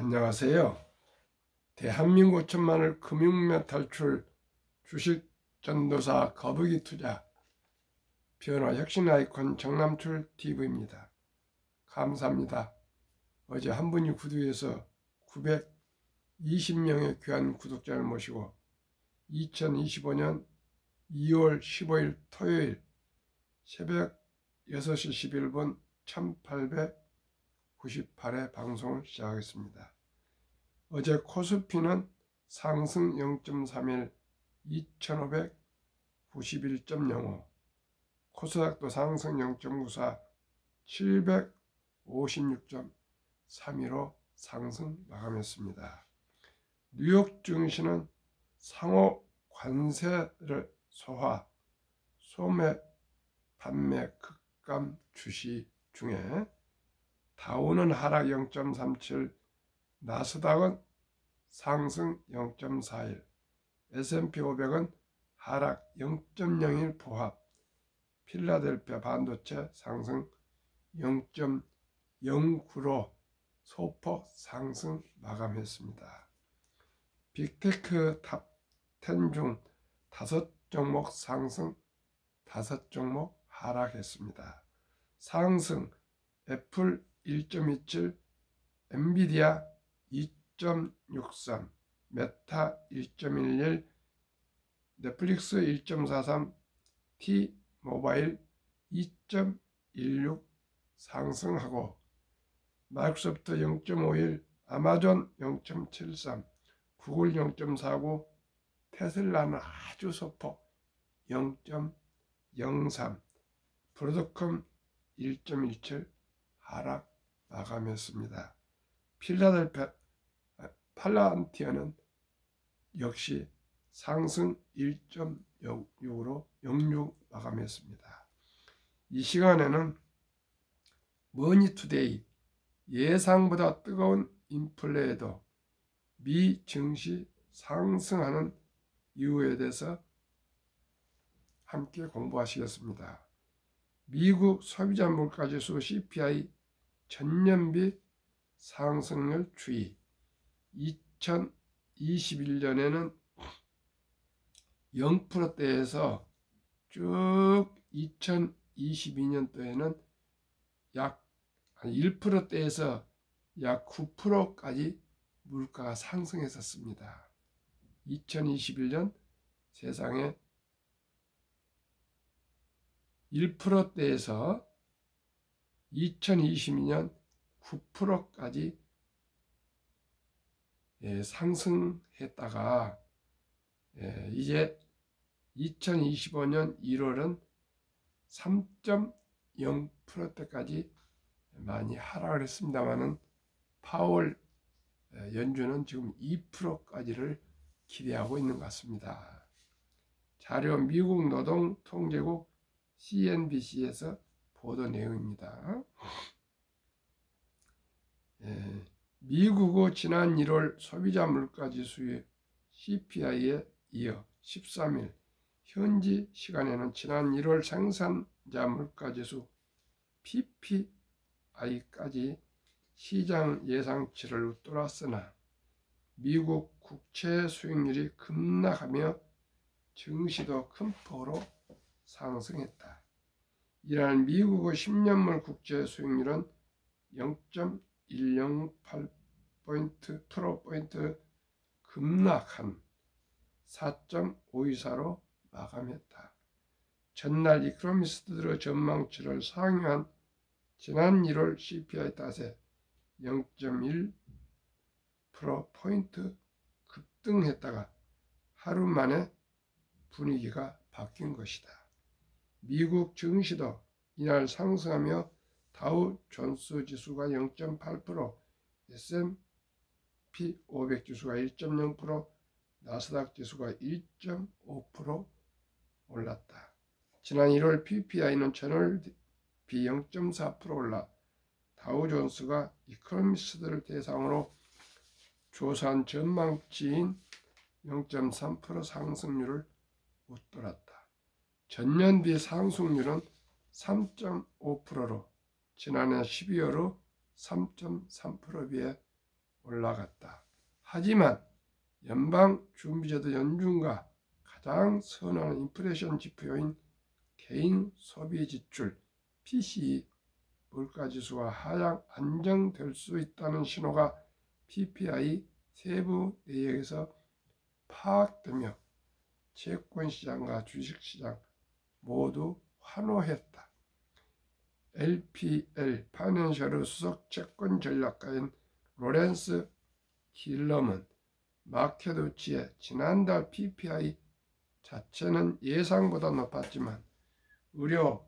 안녕하세요. 대한민국 천만을 금융면 탈출 주식전도사 거북이 투자 변화 혁신 아이콘 정남출 TV입니다. 감사합니다. 어제 한 분이 구독해서 920명의 귀한 구독자를 모시고 2025년 2월 15일 토요일 새벽 6시 11분 1898회 방송을 시작하겠습니다. 어제 코스피는 상승 0.31 2591.05, 코스닥도 상승 0.94 756.32로 상승 마감했습니다. 뉴욕 증시는 상호 관세를 소화, 소매, 판매 급감 주시 중에 다우는 하락 0.37, 나스닥은 상승 0.41, S&P 500은 하락 0.01 포합, 필라델피아 반도체 상승 0.09로 소폭 상승 마감했습니다. 빅테크 탑 10 중 5종목 상승, 5종목 하락했습니다. 상승 애플 1.27, 엔비디아 2.63, 메타 1.11, 넷플릭스 1.43, T모바일 2.16 상승하고 마이크로소프트 0.51, 아마존 0.73, 구글 0.49, 테슬라는 아주 소폭 0.03, 브로드컴 1.17 하락 마감했습니다. 팔란티어는 역시 상승 1.06으로 06 마감했습니다. 이 시간에는 머니투데이 예상보다 뜨거운 인플레에도 미 증시 상승하는 이유에 대해서 함께 공부하시겠습니다. 미국 소비자 물가지수 CPI 전년비 상승률 추이, 2021년에는 0%대에서 쭉 2022년도에는 약 1%대에서 약 9%까지 물가가 상승했었습니다. 2021년 세상에 1%대에서 2022년 9%까지 상승했다가 이제 2025년 1월은 3.0%대까지 많이 하락을 했습니다만은 파월 연준은 지금 2%까지를 기대하고 있는 것 같습니다. 자료 미국 노동통계국 CNBC에서 보도 내용입니다. 미국의 지난 1월 소비자 물가지수의 CPI에 이어 13일 현지 시간에는 지난 1월 생산자 물가지수 PPI까지 시장 예상치를 웃돌았으나 미국 국채 수익률이 급락하며 증시도 큰 폭으로 상승했다. 이날 미국의 10년물 국채 수익률은 0.108포인트 트롯포인트 급락한 4.524로 마감했다. 전날 이코노미스트들의 전망치를 상회한 지난 1월 CPI 탓에 0.1%포인트 급등했다가 하루 만에 분위기가 바뀐 것이다. 미국 증시도 이날 상승하며 다우 존스 지수가 0.8%, S&P 500 지수가 1.0%, 나스닥 지수가 1.5% 올랐다. 지난 1월 PPI는 전월 비 0.4% 올라 다우 존스가 이코노미스트들을 대상으로 조사한 전망치인 0.3% 상승률을 웃돌았다. 전년비 상승률은 3.5%로 지난해 12월 후 3.3%에 비해 올라갔다. 하지만 연방준비제도 연준과 가장 선호하는 인플레이션 지표인 개인 소비 지출 PCE 물가지수가 하향 안정될 수 있다는 신호가 PPI 세부 내역에서 파악되며 채권시장과 주식시장 모두 환호했다. LPL 파이낸셜의 수석 채권 전략가인 로렌스 길럼은 마켓우치의 지난달 PPI 자체는 예상보다 높았지만 의료,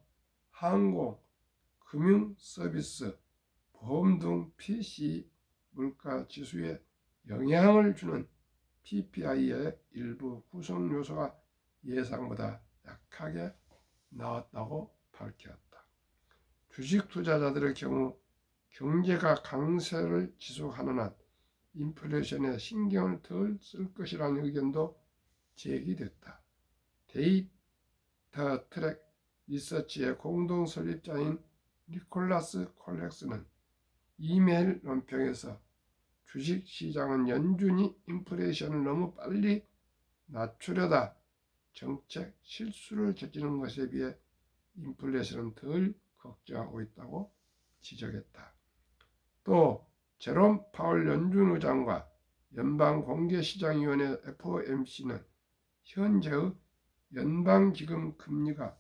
항공, 금융 서비스, 보험 등 PC 물가 지수에 영향을 주는 PPI의 일부 구성 요소가 예상보다 약하게 나왔다고 밝혔다. 주식 투자자들의 경우 경제가 강세를 지속하는 한 인플레이션에 신경을 덜 쓸 것이라는 의견도 제기됐다. 데이터 트랙 리서치의 공동 설립자인 니콜라스 콜렉스는 이메일 논평에서 주식시장은 연준이 인플레이션을 너무 빨리 낮추려다 정책 실수를 저지른 것에 비해 인플레이션은 덜 걱정하고 있다고 지적했다. 또 제롬 파월 연준 의장과 연방공개시장위원회 FOMC는 현재의 연방기금 금리가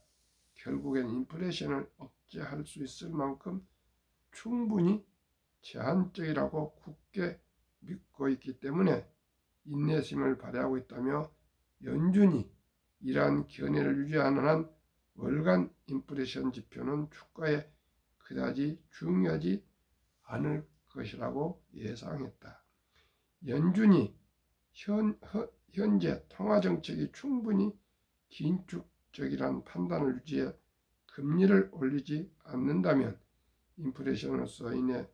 결국엔 인플레이션을 억제할 수 있을 만큼 충분히 제한적이라고 굳게 믿고 있기 때문에 인내심을 발휘하고 있다며 연준이 이러한 견해를 유지하는 한 월간 인플레이션 지표는 주가에 그다지 중요하지 않을 것이라고 예상했다. 연준이 현재 통화정책이 충분히 긴축적이라는 판단을 유지해 금리를 올리지 않는다면 인플레이션으로서 인해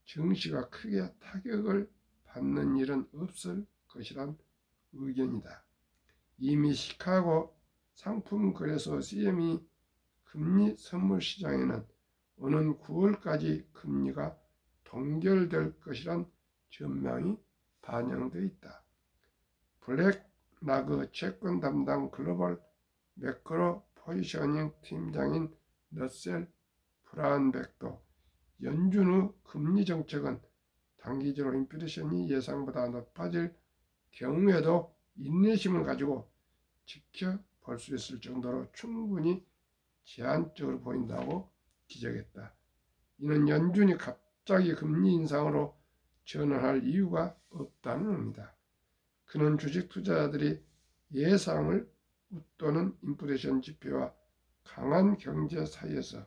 증시가 크게 타격을 받는 일은 없을 것이란 의견이다. 이미 시카고 상품거래소 CME 금리 선물 시장에는 오는 9월까지 금리가 동결될 것이란 전망이 반영되어 있다. 블랙라그 채권 담당 글로벌 매크로 포지셔닝 팀장인 러셀 브라운백도 연준의 금리 정책은 단기적으로 인플레이션이 예상보다 높아질 경우에도 인내심을 가지고 지켜볼 수 있을 정도로 충분히 제한적으로 보인다고 지적했다. 이는 연준이 갑자기 금리 인상으로 전환할 이유가 없다는 의미다. 그는 주식 투자자들이 예상을 웃도는 인플레이션 지표와 강한 경제 사이에서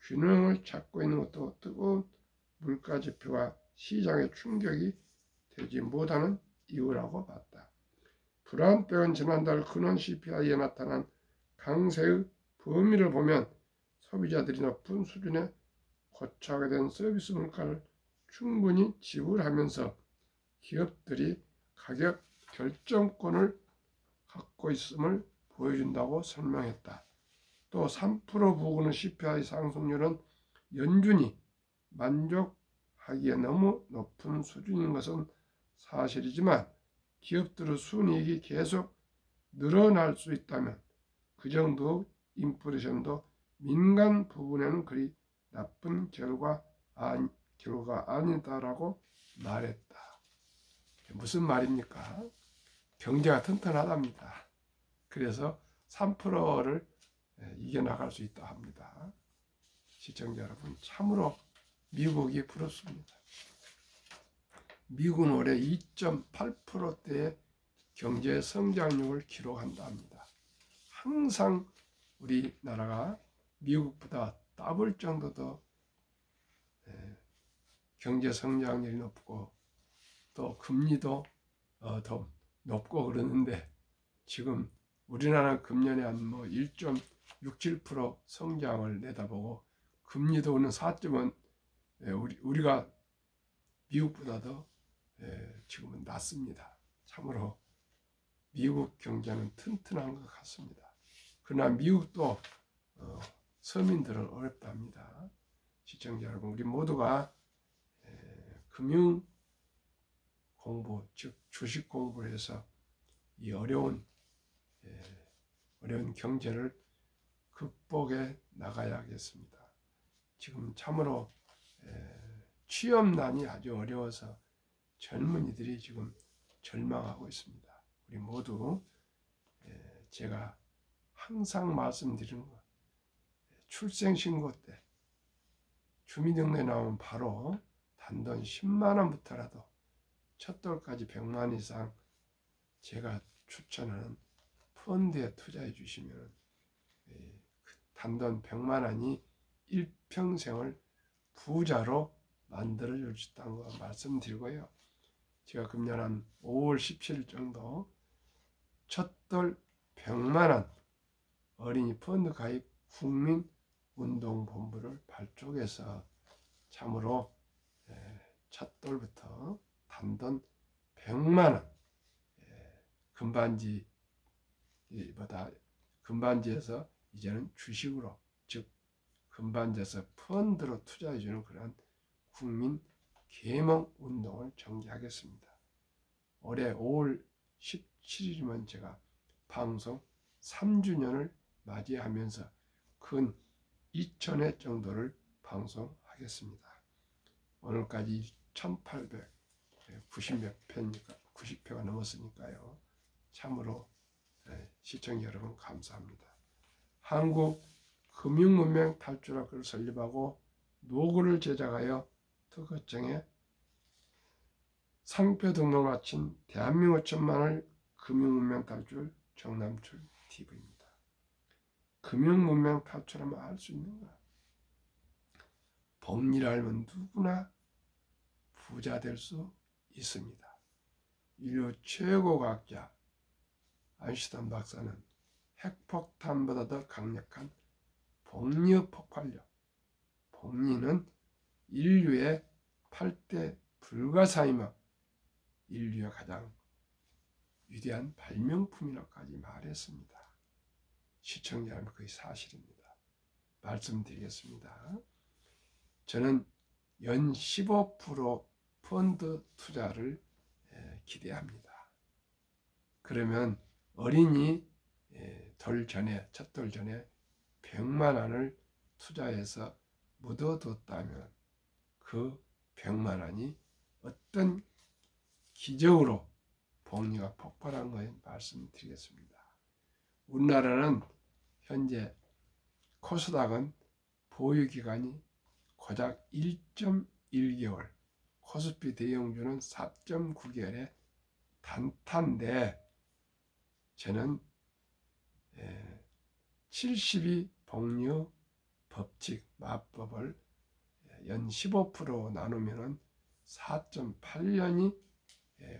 균형을 찾고 있는 것도 뜨거운 물가 지표가 시장에 충격이 되지 못하는 이유라고 봤다. 브라운백은 지난달 근원 CPI에 나타난 강세의 범위를 보면 소비자들이 높은 수준에 고착하게 된 서비스 물가를 충분히 지불하면서 기업들이 가격 결정권을 갖고 있음을 보여준다고 설명했다. 또 3% 부근의 CPI 상승률은 연준이 만족하기에 너무 높은 수준인 것은 사실이지만 기업들의 순이익이 계속 늘어날 수 있다면 그 정도 인플레이션도 민간 부분에는 그리 나쁜 결과가 아니다라고 말했다. 무슨 말입니까? 경제가 튼튼하답니다. 그래서 3%를 이겨나갈 수 있다 합니다. 시청자 여러분, 참으로 미국이 부럽습니다. 미국은 올해 2.8%대의 경제 성장률을 기록한다 합니다. 항상 우리나라가 미국보다 더블 정도 더 경제 성장률이 높고 또 금리도 더 높고 그러는데 지금 우리나라 금년에 한 1.67% 성장을 내다보고 금리도 오는 4.1 우리가 미국보다 더 지금은 낮습니다. 참으로 미국 경제는 튼튼한 것 같습니다. 그러나 미국도 서민들은 어렵답니다. 시청자 여러분, 우리 모두가 금융 공부, 즉 주식 공부를 해서 이 어려운 경제를 극복해 나가야겠습니다. 지금 참으로 취업난이 아주 어려워서 젊은이들이 지금 절망하고 있습니다. 우리 모두 제가 항상 말씀드리는 것, 출생신고 때 주민등록에 나오면 바로 단돈 10만 원부터라도 첫 돌까지 100만 이상 제가 추천하는 펀드에 투자해 주시면 단돈 100만 원이 일평생을 부자로 만들어 줄 수 있다는 거 말씀드리고요. 제가 금년 한 5월 17일 정도 첫돌 100만 원 어린이 펀드 가입 국민운동본부를 발족해서 참으로 첫돌부터 단돈 100만 원 금반지에서 이제는 주식으로, 즉 금반지에서 펀드로 투자해주는 그러한 국민 계몽 운동을 전개하겠습니다. 올해 5월 17일이면 제가 방송 3주년을 맞이하면서 근 2,000회 정도를 방송하겠습니다. 오늘까지 1890몇 회니까 90회가 넘었으니까요. 참으로 시청자 여러분 감사합니다. 한국 금융문명 탈출학교를 설립하고 노고를 제작하여 특허청에 상표 등록을 마친 대한민국 천만을 금융문명 탈출 정남출 TV입니다. 금융문명 탈출하면 알 수 있는가? 법리를 알면 누구나 부자 될 수 있습니다. 인류 최고 과학자 아인슈타인 박사는 핵폭탄보다 더 강력한 복리의 폭발력, 복리는 인류의 8대 불가사의며 인류의 가장 위대한 발명품이라고까지 말했습니다. 시청자 여러분, 그게 사실입니다. 말씀드리겠습니다. 저는 연 15% 펀드 투자를 기대합니다. 그러면 어린이 첫 돌 전에 100만 원을 투자해서 묻어뒀다면 그 100만 원이 어떤 기적으로 복리가 폭발한 것을 말씀드리겠습니다. 우리나라는 현재 코스닥은 보유기간이 고작 1.1개월, 코스피 대형주는 4.9개월의 단타인데 저는 72 복리 법칙 마법을 연 15% 나누면 4.8년이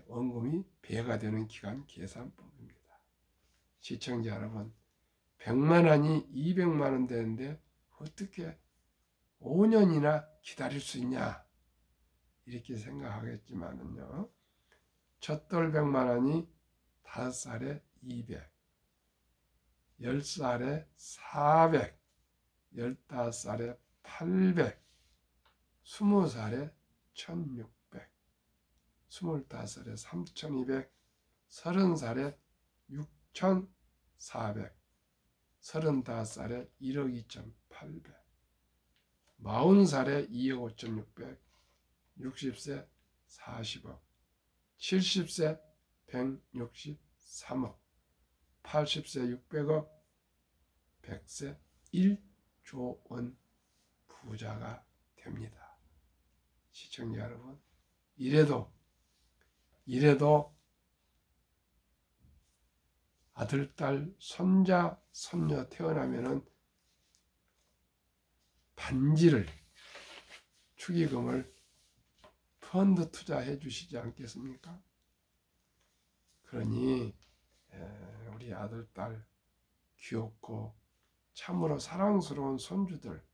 원금이 배가 되는 기간 계산법입니다. 시청자 여러분, 100만 원이 200만 원 되는데 어떻게 5년이나 기다릴 수 있냐 이렇게 생각하겠지만은요, 첫돌 100만 원이 5살에 200, 10살에 400, 15살에 800, 20살에 1600, 25살에 3200, 30살에 6400, 35살에 1억 2800, 40살에 2억 5600, 60세 40억, 70세 163억, 80세 600억, 100세 1조 원 부자가 됩니다. 시청자 여러분, 이래도 아들, 딸, 손자, 손녀 태어나면은 반지를, 축의금을 펀드 투자해 주시지 않겠습니까? 그러니 우리 아들, 딸 귀엽고 참으로 사랑스러운 손주들,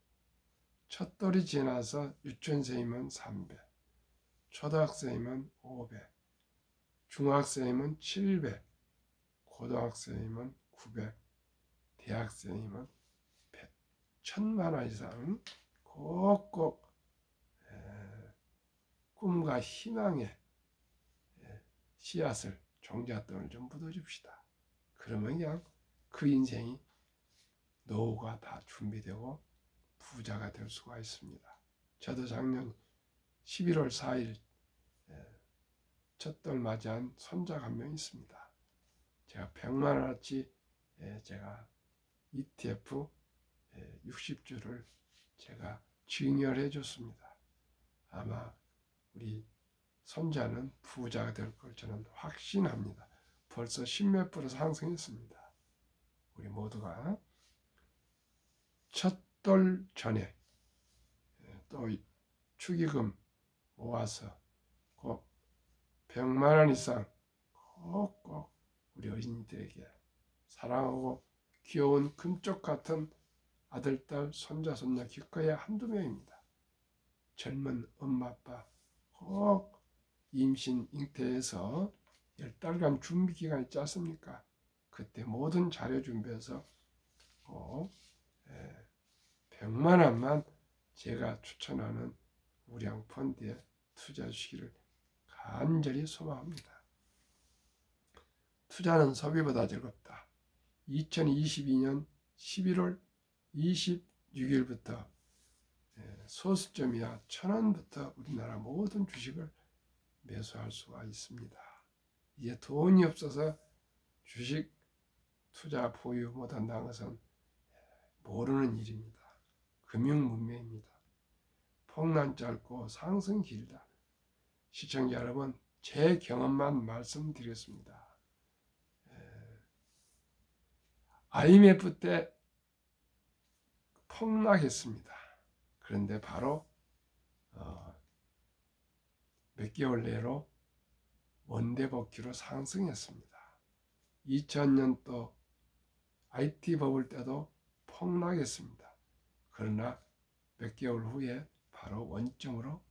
첫돌이 지나서 유치원생이면 300, 초등학생이면 500, 중학생이면 700, 고등학생이면 900, 대학생이면 100, 1000만 원 이상 꼭꼭 꿈과 꿈과 희망의 씨앗을 종잣돈을 좀 묻어줍시다. 그러면 그냥 그 인생이 노후가 다 준비되고 부자가 될 수가 있습니다. 저도 작년 11월 4일 첫돌 맞이한 손자가 한 명 있습니다. 제가 100만 원어치 제가 ETF 60주를 제가 증여해 줬습니다. 아마 우리 손자는 부자가 될 걸 저는 확신합니다. 벌써 10몇 프로 상승했습니다. 우리 모두가 첫돌 전에 또 축의금 모아서 꼭 100만 원 이상 꼭꼭 우리 어린이들에게 사랑하고 귀여운 금쪽 같은 아들, 딸, 손자, 손녀 기꺼이 한두 명입니다. 젊은 엄마, 아빠 꼭 임신, 잉태해서 10달간 준비 기간이 있지 않습니까? 그때 모든 자료 준비해서 꼭 100만 원만 제가 추천하는 우량 펀드에 투자해 주시기를 간절히 소망합니다. 투자는 소비보다 즐겁다. 2022년 11월 26일부터 소수점이야 1,000원부터 우리나라 모든 주식을 매수할 수가 있습니다. 이제 돈이 없어서 주식 투자 보유 못한다는 것은 모르는 일입니다. 금융문명입니다. 폭락 짧고 상승 길다. 시청자 여러분, 제 경험만 말씀드렸습니다. IMF 때 폭락했습니다. 그런데 바로 몇 개월 내로 원대복귀로 상승했습니다. 2000년도 IT 버블 때도 폭락했습니다. 그러나 몇 개월 후에 바로 원점으로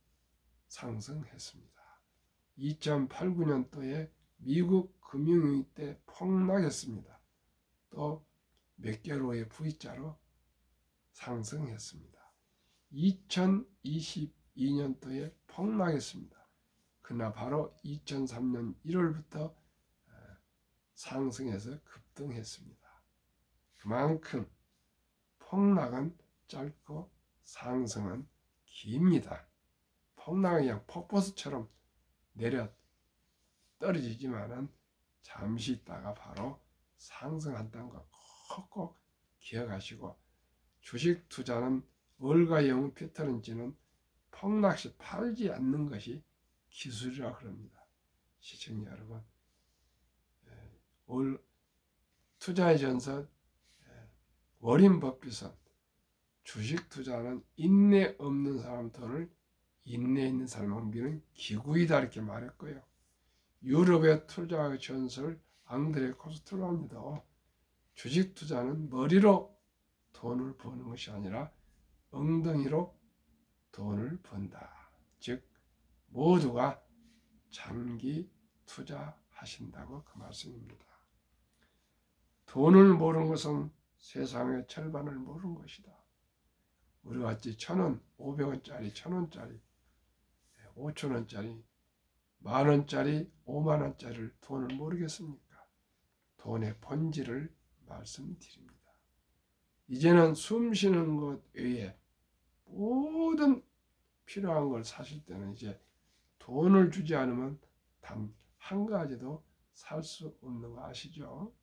상승했습니다. 2008, 9년도에 미국 금융위기 때 폭락했습니다. 또 몇 개월 후에 V자로 상승했습니다. 2022년도에 폭락했습니다. 그러나 바로 2003년 1월부터 상승해서 급등했습니다. 그만큼 폭락은 짧고 상승은 깁니다. 폭락은 그냥 폭포수처럼 내려 떨어지지만은 잠시 있다가 바로 상승한다는 거 꼭 기억하시고, 주식 투자는 월가 영웅 패턴인지는 폭락 시 팔지 않는 것이 기술이라고 합니다. 시청자 여러분, 투자의 전설 워린 버핏은 주식 투자는 인내 없는 사람 돈을 인내 있는 사람은 미는 기구이다 이렇게 말했고요. 유럽의 투자의 전설 앙드레 코스트로입니다. 주식 투자는 머리로 돈을 버는 것이 아니라 엉덩이로 돈을 번다. 즉 모두가 장기 투자하신다고 그 말씀입니다. 돈을 모르는 것은 세상의 절반을 모르는 것이다. 우리 같이 1,000원, 500원짜리, 1,000원짜리, 5,000원짜리, 만원짜리, 5만원짜리를 돈을 모르겠습니까? 돈의 본질을 말씀드립니다. 이제는 숨 쉬는 것 외에 모든 필요한 걸 사실 때는 이제 돈을 주지 않으면 단 한 가지도 살 수 없는 거 아시죠?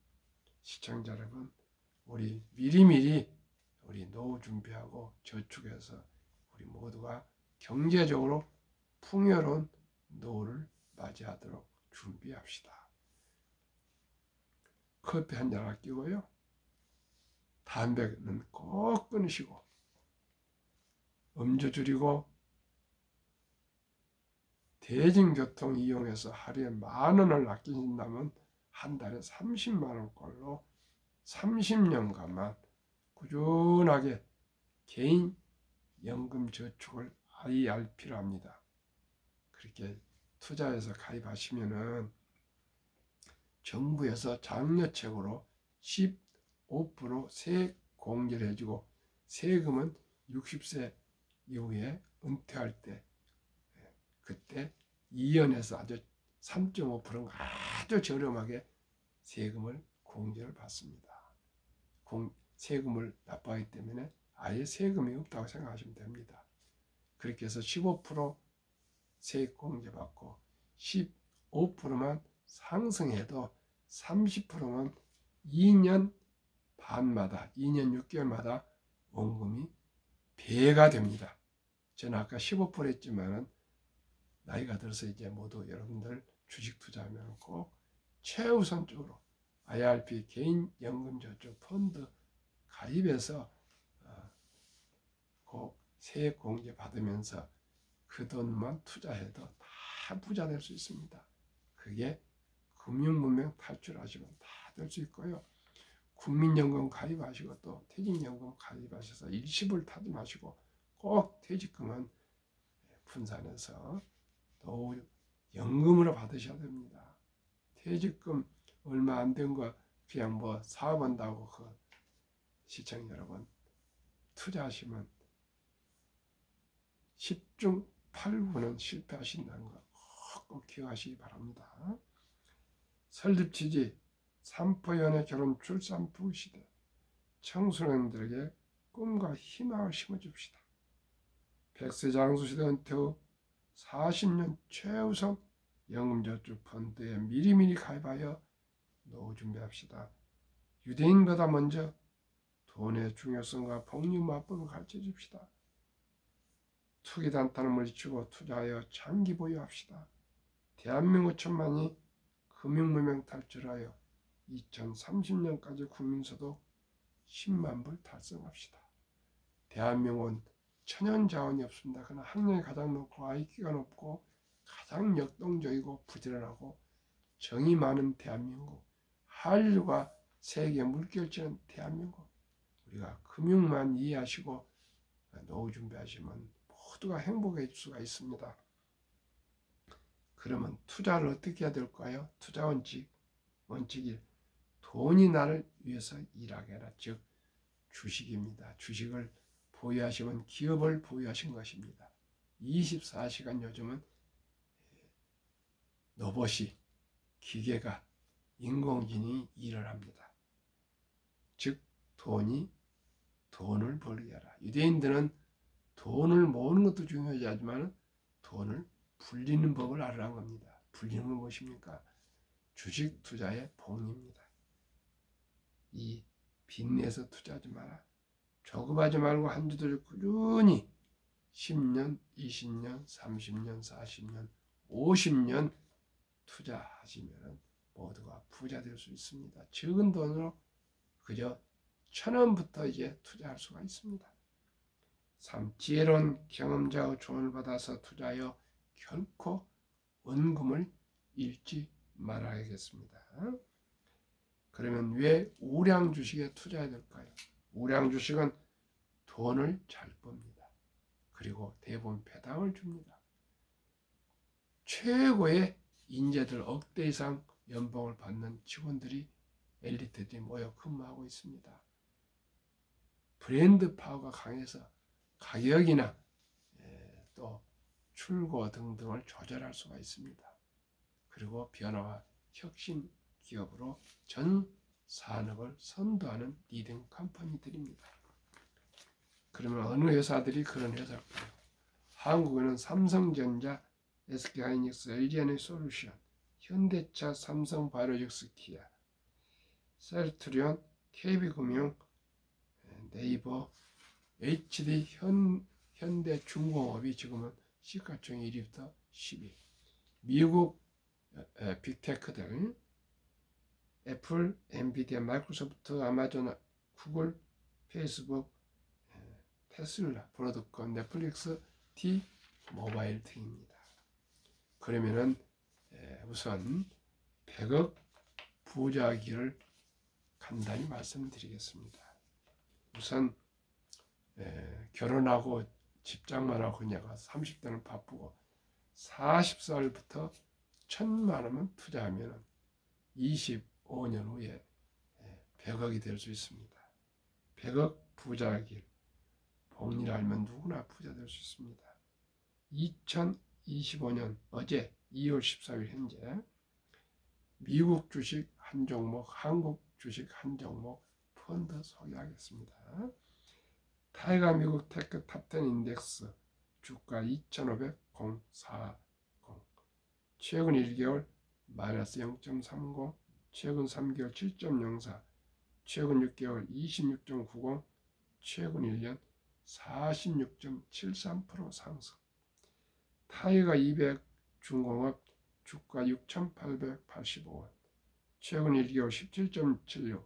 시청자 여러분, 우리 미리미리 우리 노후 준비하고 저축해서 우리 모두가 경제적으로 풍요로운 노후를 맞이하도록 준비합시다. 커피 한 잔 아끼고요. 담배는 꼭 끊으시고, 음주 줄이고, 대중교통 이용해서 하루에 10,000원을 아끼신다면 한 달에 30만 원꼴로 30년간만 꾸준하게 개인 연금 저축을 할 필요합니다. 그렇게 투자해서 가입하시면은 정부에서 장려책으로 15% 세액 공제를 해주고, 세금은 60세 이후에 은퇴할 때 그때 2연에서 아주 3.5%가 아주 저렴하게 세금을 공제를 받습니다. 세금을 납부하기 때문에 아예 세금이 없다고 생각하시면 됩니다. 그렇게 해서 15% 세액 공제 받고 15%만 상승해도 30%만 2년 반마다 2년 6개월마다 원금이 배가 됩니다. 저는 아까 15% 했지만은 나이가 들어서 이제 모두 여러분들 주식 투자하면 꼭 최우선적으로 IRP 개인연금저축 펀드 가입해서 꼭 세액 공제 받으면서 그 돈만 투자해도 다 부자 될 수 있습니다. 그게 금융문명 탈출하시면 다 될 수 있고요. 국민연금 가입하시고 또 퇴직연금 가입하셔서 일시불 타지 마시고 꼭 퇴직금은 분산해서 또 연금으로 받으셔야 됩니다. 퇴직금 얼마 안 된 거 그냥 뭐 사업한다고 그 시청 여러분 투자하시면 10중 8구는 실패하신다는 거 꼭 기억하시기 바랍니다. 설립 취지 산포연애 결혼 출산부 시대 청소년들에게 꿈과 희망을 심어줍시다. 100세 장수 시대 은퇴 후 40년 최우선 연금저축 펀드에 미리미리 가입하여 노후 준비합시다. 유대인보다 먼저 돈의 중요성과 복리마법을 가르쳐 줍시다. 투기 단타를 물리치고 투자하여 장기 보유합시다. 대한민국 천만이 금융무명 탈출하여 2030년까지 국민소득 10만 불 달성합시다. 대한민국은 천연 자원이 없습니다. 그러나 학력이 가장 높고 IQ가 높고 가장 역동적이고 부지런하고 정이 많은 대한민국, 한류가 세계 물결치는 대한민국, 우리가 금융만 이해하시고 노후 준비하시면 모두가 행복해질 수가 있습니다. 그러면 투자를 어떻게 해야 될까요? 투자 원칙 1. 돈이 나를 위해서 일하게 하라. 즉 주식입니다. 주식을 보유하시면 기업을 보유하신 것입니다. 24시간 요즘은 로봇이 기계가 인공지능이 일을 합니다. 즉 돈을 벌게 하라. 유대인들은 돈을 모으는 것도 중요하지만 돈을 불리는 법을 알으라는 겁니다. 불리는 건 무엇입니까? 주식 투자의 복리입니다. 이 빚내서 투자하지 마라. 조급하지 말고 한 주도 꾸준히 10년, 20년, 30년, 40년, 50년 투자하시면 모두가 부자 될 수 있습니다. 적은 돈으로 그저 1,000원부터 이제 투자할 수가 있습니다. 3. 지혜로운 경험자의 조언을 받아서 투자하여 결코 원금을 잃지 말아야겠습니다. 그러면 왜 우량 주식에 투자해야 될까요? 우량 주식은 돈을 잘 빱니다. 그리고 대부분 배당을 줍니다. 최고의 인재들 억대 이상 연봉을 받는 직원들이 엘리트들이 모여 근무하고 있습니다. 브랜드 파워가 강해서 가격이나 또 출고 등등을 조절할 수가 있습니다. 그리고 변화와 혁신 기업으로 전 산업을 선도하는 리딩 컴퍼니들입니다. 그러면 어느 회사들이 그런 회사일까요? 한국에는 삼성전자, SK하이닉스, LG에너지솔루션, 현대차, 삼성바이오로직스, 기아, 셀트리온, KB금융, 네이버, HD, 현대중공업이 지금은 시가총 1위부터 10위. 미국 빅테크들, 애플, 엔비디아, 마이크로소프트, 아마존, 구글, 페이스북, 테슬라, 브로드컴, 넷플릭스, T-모바일 등입니다. 그러면은 우선 100억 부자기를 간단히 말씀드리겠습니다. 우선 결혼하고 집장만 하고 그냥 30대는 바쁘고 40살부터 1,000만 원만 투자하면 25년 후에 100억이 될 수 있습니다. 100억 부자길 복리를 알면 누구나 부자 될 수 있습니다. 2025년 어제 2월 14일 현재 미국 주식 한 종목, 한국 주식 한 종목 펀드 소개하겠습니다. 타이가 미국 테크 탑10 인덱스 주가 2500.40, 최근 1개월 마이너스 0.30, 최근 3개월 7.04, 최근 6개월 26.90, 최근 1년 46.73% 상승. 타이가 200 중공업 주가 6,885원, 최근 1개월 17.76,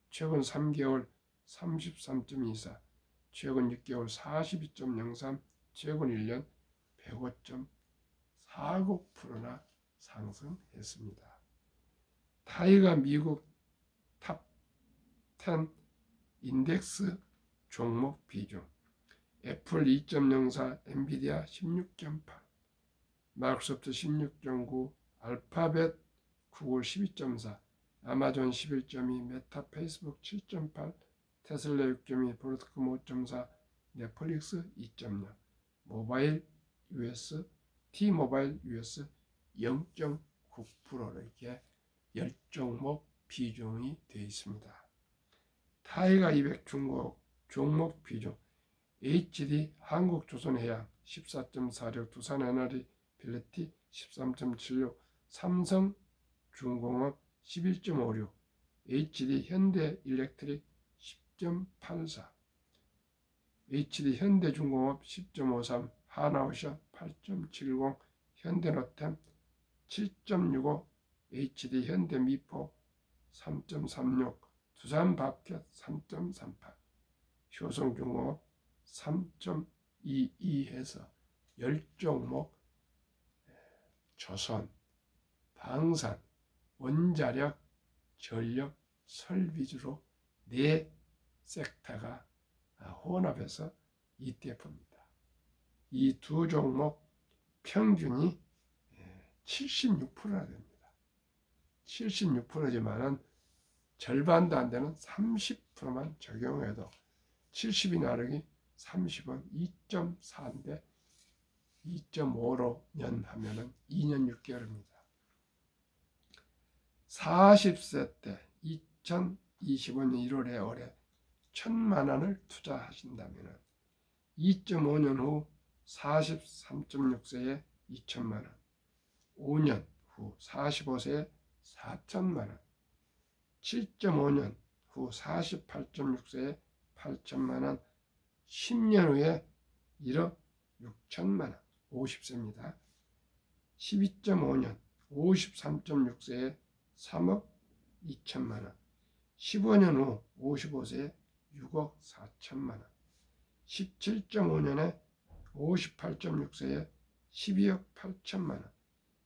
최근 3개월 33.24, 최근 6개월 42.03, 최근 1년 105.49%나 상승했습니다. 타이가 미국 탑10 인덱스 종목 비중 애플 2.04, 엔비디아 16.8, 마이크로소프트 16.9, 알파벳 구글 12.4, 아마존 11.2, 메타 페이스북 7.8, 테슬라 6.2, 브로드컴 5.4, 넷플릭스 2.0, 모바일 US, T모바일 US 0.9% 이렇게 10종목 비중이 되어 있습니다. 타이가 200 중국 종목 비중 HD 한국조선해양 14.46, 두산에너지 필레티 13.76, 삼성중공업 11.56, HD 현대일렉트릭 10.84, HD 현대중공업 10.53, 하나오션 8.70, 현대노템 7.65, HD 현대미포 3.36, 두산밥켓 3.38, 효성중공업 3.22 해서 10종목 조선, 방산, 원자력, 전력, 설비주로 4섹터가 혼합해서 ETF입니다. 이 두 종목 평균이 76%나 됩니다. 76%지만은 절반도 안 되는 30%만 적용해도 70이 나르기 30은 2.4인데 2.5로 년하면은 2년 6개월입니다. 40세 때 2025년 1월에 올해 1,000만 원을 투자하신다면은 2.5년 후 43.6세에 2천만 원, 5년 후 45세에 4천만 원, 7.5년 후 48.6세에 8천만 원, 10년 후에 1억 6천만 원, 50세입니다. 12.5년 53.6세에 3억 2천만 원, 15년 후 55세에 6억 4천만 원, 17.5년에 58.6세에 12억 8천만 원,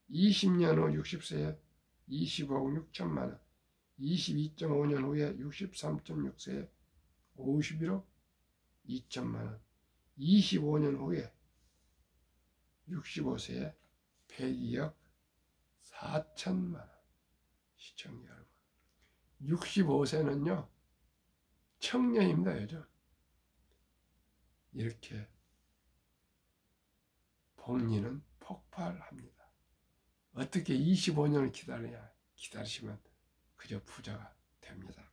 20년 후 60세에 25억 6천만 원, 22.5년 후에 63.6세에 51억 2천만 원, 25년 후에 65세에 102억 4천만 원. 시청자 여러분, 65세는요 청년입니다. 요즘 이렇게 복리는 폭발합니다. 어떻게 25년을 기다리시면 그저 부자가 됩니다.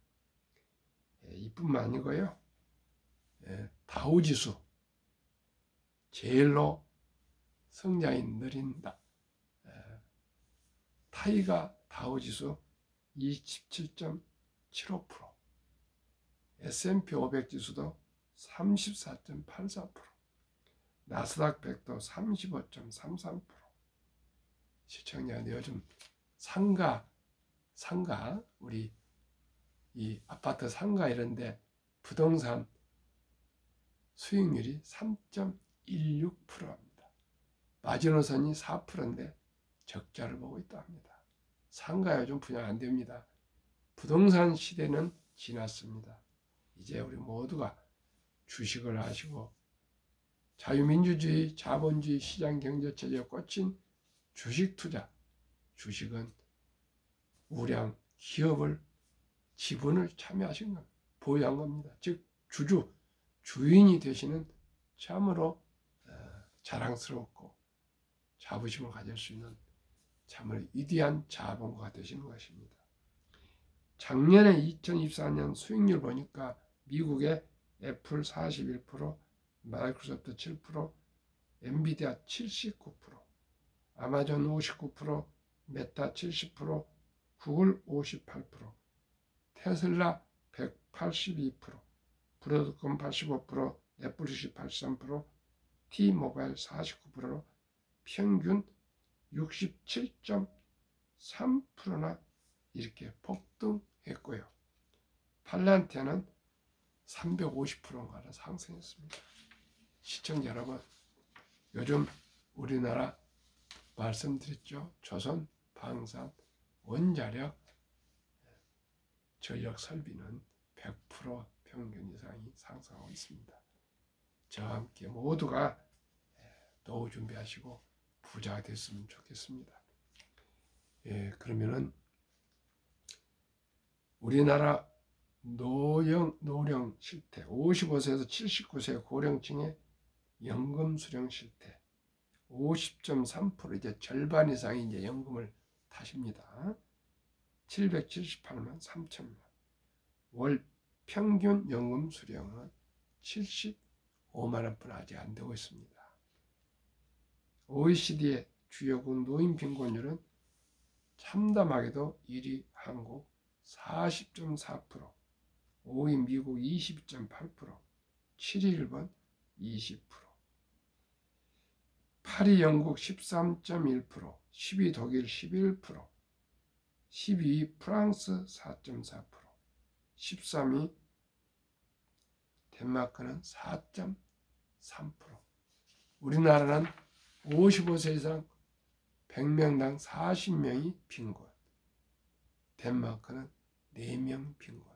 이뿐만 아니고요, 다우지수 제일로 성장이 느린다. 타이가 다우지수 27.75%, S&P 500 지수도 34.84%, 나스닥 100도 35.33%. 시청자, 요즘 상가 우리 이 아파트 상가 이런데 부동산 수익률이 3.16%입니다. 마지노선이 4%인데 적자를 보고 있다 합니다. 상가 요즘 분양 안 됩니다. 부동산 시대는 지났습니다. 이제 우리 모두가 주식을 하시고 자유민주주의, 자본주의, 시장경제체제에 꽂힌 주식 투자, 주식은 우량 기업을, 지분을 참여하신 겁니다. 보유한 겁니다. 즉 주인이 되시는 참으로 자랑스럽고 자부심을 가질 수 있는 참으로 위대한 자본가가 되시는 것입니다. 작년에 2024년 수익률 보니까 미국의 애플 41%, 마이크로소프트 7%, 엔비디아 79%, 아마존 59%, 메타 70%, 구글 58%, 테슬라 182%, 브로드콤 85%, 넷플릭스 83%, T모바일 49%로 평균 67.3%나 이렇게 폭등했고요. 팔란티아는 350%인가 상승했습니다. 시청자 여러분, 요즘 우리나라 말씀드렸죠. 조선, 방산, 원자력, 전력 설비는 100% 평균 이상이 상승하고 있습니다. 저와 함께 모두가 노후 준비하시고 부자가 됐으면 좋겠습니다. 그러면은 우리나라 노령 실태, 55세에서 79세 고령층의 연금 수령 실태 50.3%, 이제 절반 이상이 이제 연금을 타십니다. 778만 3천만. 월 평균 연금 수령은 75만 원뿐 아직 안 되고 있습니다. OECD의 주요국 노인 빈곤율은 참담하게도 1위 한국 40.4%, 5위 미국 22.8%, 7위 일본 20%, 8위 영국 13.1%, 10위 독일 11%, 12위 프랑스 4.4%, 13위 덴마크는 4.3%. 우리나라는 55세 이상 100명당 40명이 빈곤. 덴마크는 4명 빈곤.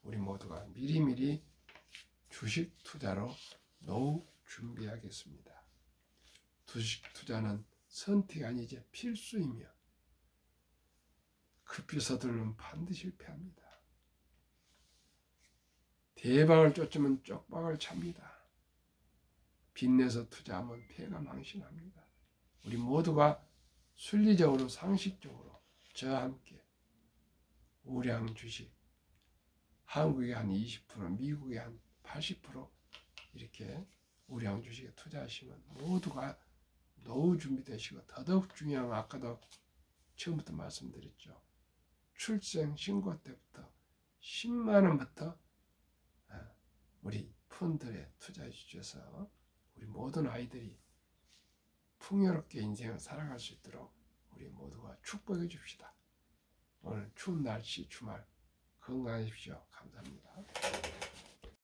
우리 모두가 미리미리 주식 투자로 노후 준비하겠습니다. 주식 투자는 선택이 아니지 필수이며 급히 서두르면 반드시 실패합니다. 대박을 쫓으면 쪽박을 찹니다. 빚내서 투자하면 폐가 망신합니다. 우리 모두가 순리적으로 상식적으로 저와 함께 우량 주식, 한국의 한 20%, 미국의 한 80% 이렇게 우량 주식에 투자하시면 모두가 노후 준비되시고, 더더욱 중요한 건 아까도 처음부터 말씀드렸죠. 출생 신고 때부터 10만 원부터 우리 펀드에 투자해 주셔서 우리 모든 아이들이 풍요롭게 인생을 살아갈 수 있도록 우리 모두가 축복해 줍시다. 오늘 추운 날씨 주말 건강하십시오. 감사합니다.